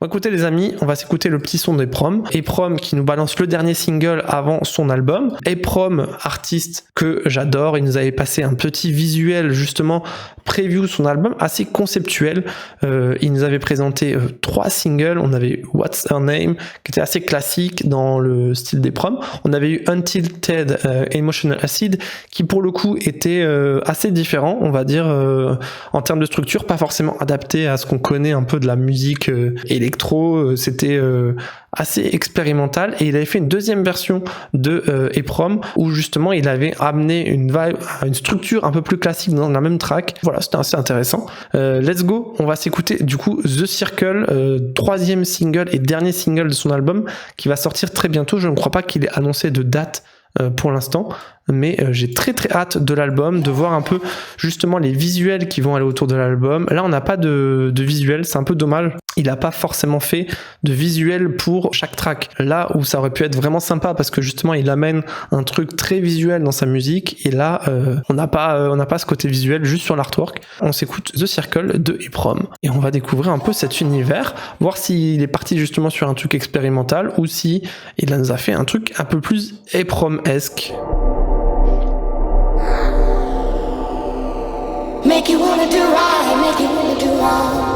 Bon, écoutez les amis, on va s'écouter le petit son d'Eprom. Eprom qui nous balance le dernier single avant son album. Eprom, artiste que j'adore, il nous avait passé un petit visuel justement preview son album assez conceptuel. Il nous avait présenté 3 singles. On avait What's Her Name qui était assez classique dans le style d'Eprom. On avait eu Untilted Emotional Acid qui pour le coup était assez différent, on va dire en termes de structure, pas forcément adapté à ce qu'on connaît un peu de la musique électro, c'était assez expérimental, et il avait fait une deuxième version de Eprom où justement il avait amené une vibe, une structure un peu plus classique dans la même track. Voilà, c'était assez intéressant. Let's go, on va s'écouter du coup The Circle, 3e single et dernier single de son album qui va sortir très bientôt. Je ne crois pas qu'il ait annoncé de date pour l'instant, mais j'ai très très hâte de l'album, de voir un peu justement les visuels qui vont aller autour de l'album. Là on n'a pas de visuel, c'est un peu dommage, il n'a pas forcément fait de visuel pour chaque track, là où ça aurait pu être vraiment sympa parce que justement il amène un truc très visuel dans sa musique, et là on n'a pas ce côté visuel juste sur l'artwork. On s'écoute The Circle de Eprom et on va découvrir un peu cet univers, voir s'il est parti justement sur un truc expérimental ou si il nous a fait un truc un peu plus Eprom-esque. Make you wanna do right, make you wanna do wrong.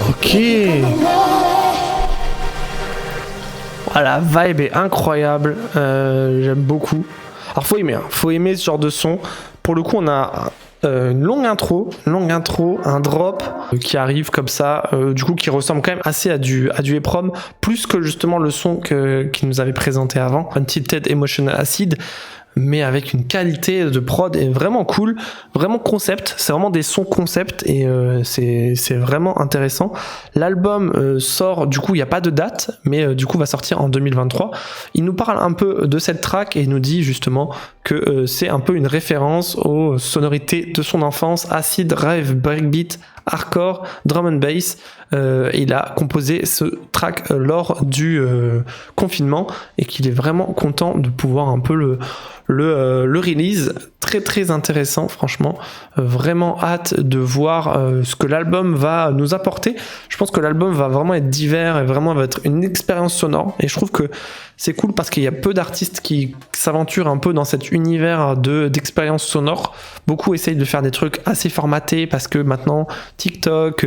Ok. Ah, la vibe est incroyable, j'aime beaucoup. Alors faut aimer ce genre de son. Pour le coup on a une longue intro, un drop qui arrive comme ça, du coup qui ressemble quand même assez à du Eprom, plus que justement le son qu'il nous avait présenté avant, Untilted Emotional Acid, mais avec une qualité de prod est vraiment cool, vraiment concept, c'est vraiment des sons concept, et c'est vraiment intéressant. L'album sort, du coup il n'y a pas de date, mais du coup va sortir en 2023. Il nous parle un peu de cette track et il nous dit justement que c'est un peu une référence aux sonorités de son enfance, acid, rave, breakbeat, hardcore, drum and bass. Il a composé ce track lors du confinement, et qu'il est vraiment content de pouvoir un peu le release. Très très intéressant, franchement, vraiment hâte de voir ce que l'album va nous apporter. Je pense que l'album va vraiment être divers et vraiment va être une expérience sonore, et je trouve que c'est cool parce qu'il y a peu d'artistes qui s'aventurent un peu dans cet univers d'expérience sonore. Beaucoup essayent de faire des trucs assez formatés parce que maintenant TikTok,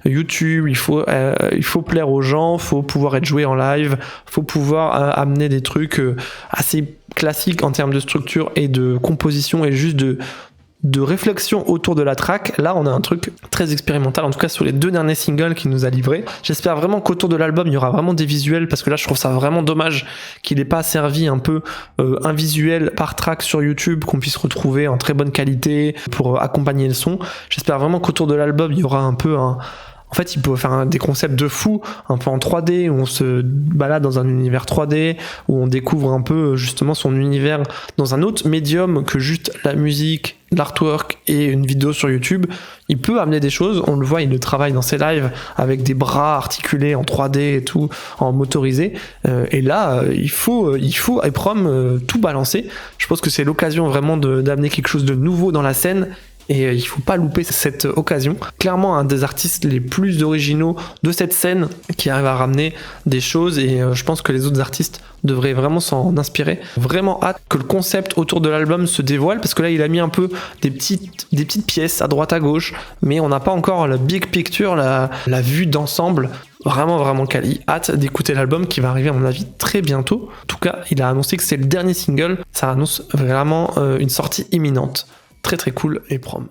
YouTube, il faut plaire aux gens, faut pouvoir être joué en live, faut pouvoir amener des trucs assez classiques en termes de structure et de composition et juste de réflexion autour de la track. Là on a un truc très expérimental, en tout cas sur les 2 derniers singles qu'il nous a livrés. J'espère vraiment qu'autour de l'album il y aura vraiment des visuels, parce que là je trouve ça vraiment dommage qu'il n'ait pas servi un peu un visuel par track sur YouTube qu'on puisse retrouver en très bonne qualité pour accompagner le son. J'espère vraiment qu'autour de l'album il y aura un peu En fait, il peut faire des concepts de fou, un peu en 3D, où on se balade dans un univers 3D, où on découvre un peu justement son univers dans un autre médium que juste la musique, l'artwork et une vidéo sur YouTube. Il peut amener des choses, on le voit, il le travaille dans ses lives avec des bras articulés en 3D et tout, en motorisé. Et là, il faut EPROM tout balancer. Je pense que c'est l'occasion vraiment d'amener quelque chose de nouveau dans la scène. Et il faut pas louper cette occasion. Clairement, un des artistes les plus originaux de cette scène qui arrive à ramener des choses, et je pense que les autres artistes devraient vraiment s'en inspirer. Vraiment hâte que le concept autour de l'album se dévoile, parce que là il a mis un peu des petites pièces à droite à gauche, mais on n'a pas encore la big picture, la vue d'ensemble. Vraiment quali. Hâte d'écouter l'album qui va arriver à mon avis très bientôt. En tout cas, il a annoncé que c'est le dernier single. Ça annonce vraiment une sortie imminente. Très cool, EPROM.